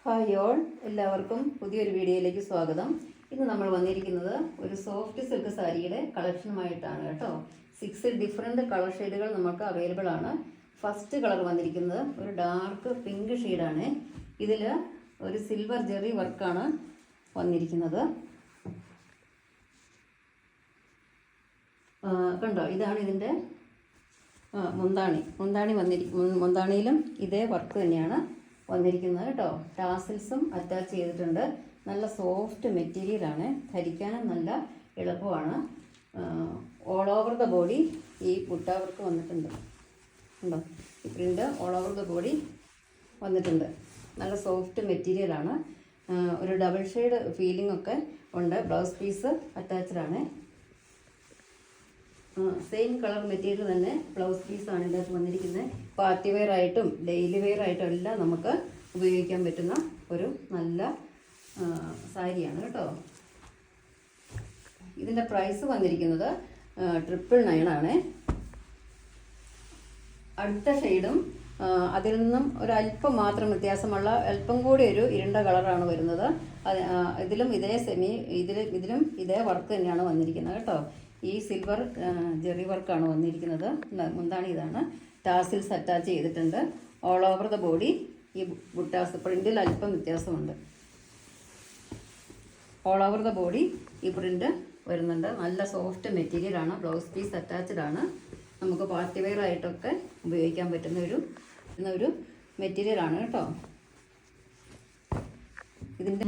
Hi all, എല്ലാവർക്കും പുതിയൊരു വീഡിയോയിലേക്ക് സ്വാഗതം. ഇന്ന് നമ്മൾ വന്നിരിക്കുന്നത് ഒരു സോഫ്റ്റ് സിൽക്ക് സാരിയുടെ കളക്ഷനുമായിട്ടാണ് കേട്ടോ. 6 ഡിഫറെൻറ്റ് കളർ ഷെയ്ഡുകൾ നമുക്ക് അവൈലബിൾ ആണ്. ഫസ്റ്റ് കളർ വന്നിരിക്കുന്നത് ഒരു ഡാർക്ക് പിങ്ക് ഷെയ്ഡാണ്. ഇതിൽ ഒരു സിൽവർ ജെറി വർക്കാണ് വന്നിരിക്കുന്നത്. കണ്ടോ, ഇതാണ് ഇതിൻ്റെ മുന്താണിയിലും ഇതേ വർക്ക് തന്നെയാണ് വന്നിരിക്കുന്നത് കേട്ടോ. ടാസിൽസും അറ്റാച്ച് ചെയ്തിട്ടുണ്ട്. നല്ല സോഫ്റ്റ് മെറ്റീരിയലാണ്, ധരിക്കാനും നല്ല എളുപ്പമാണ്. ഓൾ ഓവർ ദ ബോഡി ഈ ബുട്ട വർക്ക് വന്നിട്ടുണ്ട്. ഉണ്ടോ, ഈ print all over the body വന്നിട്ടുണ്ട്. നല്ല സോഫ്റ്റ് മെറ്റീരിയലാണ്. ഒരു ഡബിൾ ഷെയ്ഡ് ഫീലിംഗ് ഒക്കെ ഉണ്ട്. ബ്ലൗസ് പീസ് അറ്റാച്ച്ഡാണ്. സെയിം കളർ മെറ്റീരിയൽ തന്നെ ബ്ലൗസ് പീസാണ് ഇതിനകത്ത് വന്നിരിക്കുന്നത്. പാർട്ടി വെയർ ആയിട്ടും ഡെയിലി വെയർ ആയിട്ടും എല്ലാം നമുക്ക് ഉപയോഗിക്കാൻ പറ്റുന്ന ഒരു നല്ല സാരിയാണ് കേട്ടോ. ഇതിൻ്റെ പ്രൈസ് വന്നിരിക്കുന്നത് 999 ആണ്. അടുത്ത ഷെയ്ഡും അതിൽ നിന്നും ഒരല്പം മാത്രം വ്യത്യാസമുള്ള അല്പം കൂടി ഒരു ഇരുണ്ട കളറാണ് വരുന്നത്. ഇതിലും ഇതേ വർക്ക് തന്നെയാണ് വന്നിരിക്കുന്നത് കേട്ടോ. ഈ സിൽവർ ജെറി വർക്കാണ് വന്നിരിക്കുന്നത്. മുന്താണി ഇതാണ്. ടാസിൽസ് അറ്റാച്ച് ചെയ്തിട്ടുണ്ട്. ഓൾ ഓവർ ദ ബോഡി ഈ ബുട്ടാസ് പ്രിൻറ്റിൽ അല്പം വ്യത്യാസമുണ്ട്. ഓൾ ഓവർ ദ ബോഡി ഈ പ്രിൻ്റ് വരുന്നുണ്ട്. നല്ല സോഫ്റ്റ് മെറ്റീരിയലാണ്. ബ്ലൗസ് പീസ് അറ്റാച്ച്ഡ് ആണ്. നമുക്ക് പാർട്ടി വെയർ ആയിട്ടൊക്കെ ഉപയോഗിക്കാൻ പറ്റുന്ന ഒരു മെറ്റീരിയലാണ് കേട്ടോ. ഇതിൻ്റെ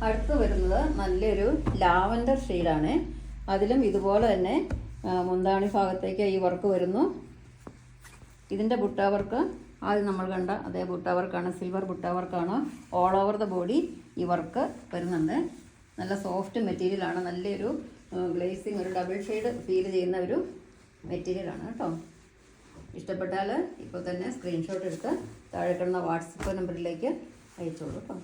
അടുത്ത് വരുന്നത് നല്ലൊരു ലാവൻഡർ ഷെയ്ഡാണ്. അതിലും ഇതുപോലെ തന്നെ മുന്താണി ഭാഗത്തേക്ക് ഈ വർക്ക് വരുന്നു. ഇതിൻ്റെ ബുട്ട വർക്ക് ആദ്യം നമ്മൾ കണ്ട അതേ ബുട്ട വർക്കാണ്, സിൽവർ ബുട്ട വർക്കാണ്. ഓൾ ഓവർ ദ ബോഡി ഈ വർക്ക് വരുന്നുണ്ട്. നല്ല സോഫ്റ്റ് മെറ്റീരിയലാണ്. നല്ലൊരു ഗ്ലേസിങ്, ഒരു ഡബിൾ ഷെയ്ഡ് ഫീൽ ചെയ്യുന്ന ഒരു മെറ്റീരിയലാണ് കേട്ടോ. ഇഷ്ടപ്പെട്ടാൽ ഇപ്പോൾ തന്നെ സ്ക്രീൻഷോട്ട് എടുത്ത് താഴെ കിടന്ന വാട്സപ്പ് നമ്പറിലേക്ക് അയച്ചോളൂ കേട്ടോ.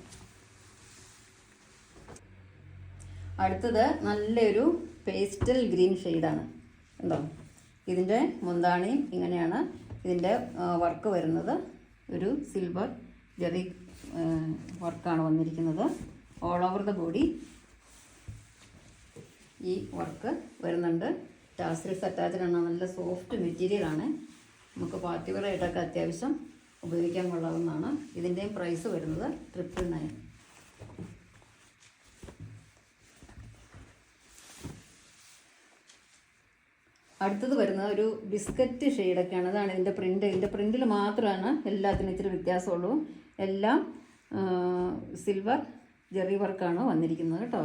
അടുത്തത് നല്ലൊരു പേസ്റ്റൽ ഗ്രീൻ ഷെയ്ഡാണ്. ഉണ്ടോ, ഇതിൻ്റെ മുന്താണിയും ഇങ്ങനെയാണ് ഇതിൻ്റെ വർക്ക് വരുന്നത്. ഒരു സിൽവർ ജെറി വർക്കാണ് വന്നിരിക്കുന്നത്. ഓൾ ഓവർ ദ ബോഡി ഈ വർക്ക് വരുന്നുണ്ട്. ടാസിൽസ് അറ്റാച്ച്ഡാണ്. നല്ല സോഫ്റ്റ് മെറ്റീരിയലാണ്. നമുക്ക് പാർട്ടി വെയർ ആയിട്ടൊക്കെ അത്യാവശ്യം ഉപയോഗിക്കാൻ കൊള്ളാവുന്നതാണ്. ഇതിൻ്റെയും പ്രൈസ് വരുന്നത് 999. അടുത്തത് വരുന്നത് ഒരു ബിസ്ക്കറ്റ് ഷെയ്ഡൊക്കെയാണ്. അതാണ് ഇതിൻ്റെ പ്രിൻ്റ്. ഇതിൻ്റെ പ്രിൻറ്റിൽ മാത്രമാണ് എല്ലാത്തിനും ഇച്ചിരി വ്യത്യാസമുള്ളൂ. എല്ലാം സിൽവർ ജെറി വർക്കാണ് വന്നിരിക്കുന്നത് കേട്ടോ.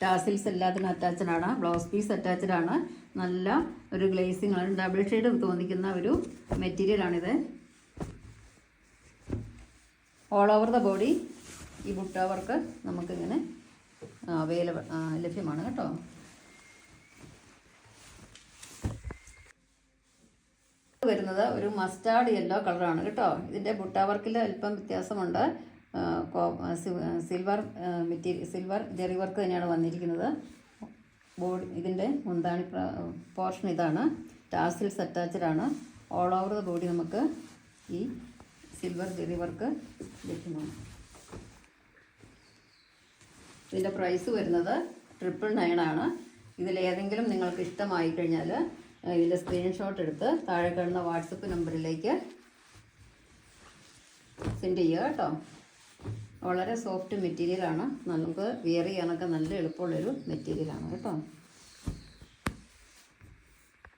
ടാസിൽസ് എല്ലാത്തിനും അറ്റാച്ച്ഡാണ്. Blouse piece അറ്റാച്ച്ഡാണ്. നല്ല ഒരു ഗ്ലേസിങ് ആണ്. ഡബിൾ ഷെയ്ഡ് തോന്നിക്കുന്ന ഒരു മെറ്റീരിയലാണിത്. ഓൾ ഓവർ ദ ബോഡി ഈ ബുട്ട വർക്ക് നമുക്കിങ്ങനെ ലഭ്യമാണ് കേട്ടോ. വരുന്നത് ഒരു മസ്റ്റാർഡ് യെല്ലോ കളറാണ് കേട്ടോ. ഇതിൻ്റെ ബുട്ട വർക്കിൽ അല്പം വ്യത്യാസമുണ്ട്. സിൽവർ ജെറി വർക്ക് തന്നെയാണ് വന്നിരിക്കുന്നത്. ഇതിൻ്റെ മുന്താണി പോർഷൻ ഇതാണ്. ടാസിൽസ് അറ്റാച്ച്ഡാണ്. ഓൾ ഓവർ ദ ബോഡി നമുക്ക് ഈ സിൽവർ ജെറി വർക്ക് ലഭ്യമാണ്. ഇതിൻ്റെ പ്രൈസ് വരുന്നത് 999 ആണ്. ഇതിലേതെങ്കിലും നിങ്ങൾക്ക് ഇഷ്ടമായി കഴിഞ്ഞാൽ ഇതിൻ്റെ സ്ക്രീൻഷോട്ട് എടുത്ത് താഴെ കാണുന്ന വാട്സപ്പ് നമ്പറിലേക്ക് സെൻഡ് ചെയ്യുക കേട്ടോ. വളരെ സോഫ്റ്റ് മെറ്റീരിയലാണ്. നമുക്ക് വെയർ ചെയ്യാനൊക്കെ നല്ല എളുപ്പമുള്ളൊരു മെറ്റീരിയലാണ് കേട്ടോ.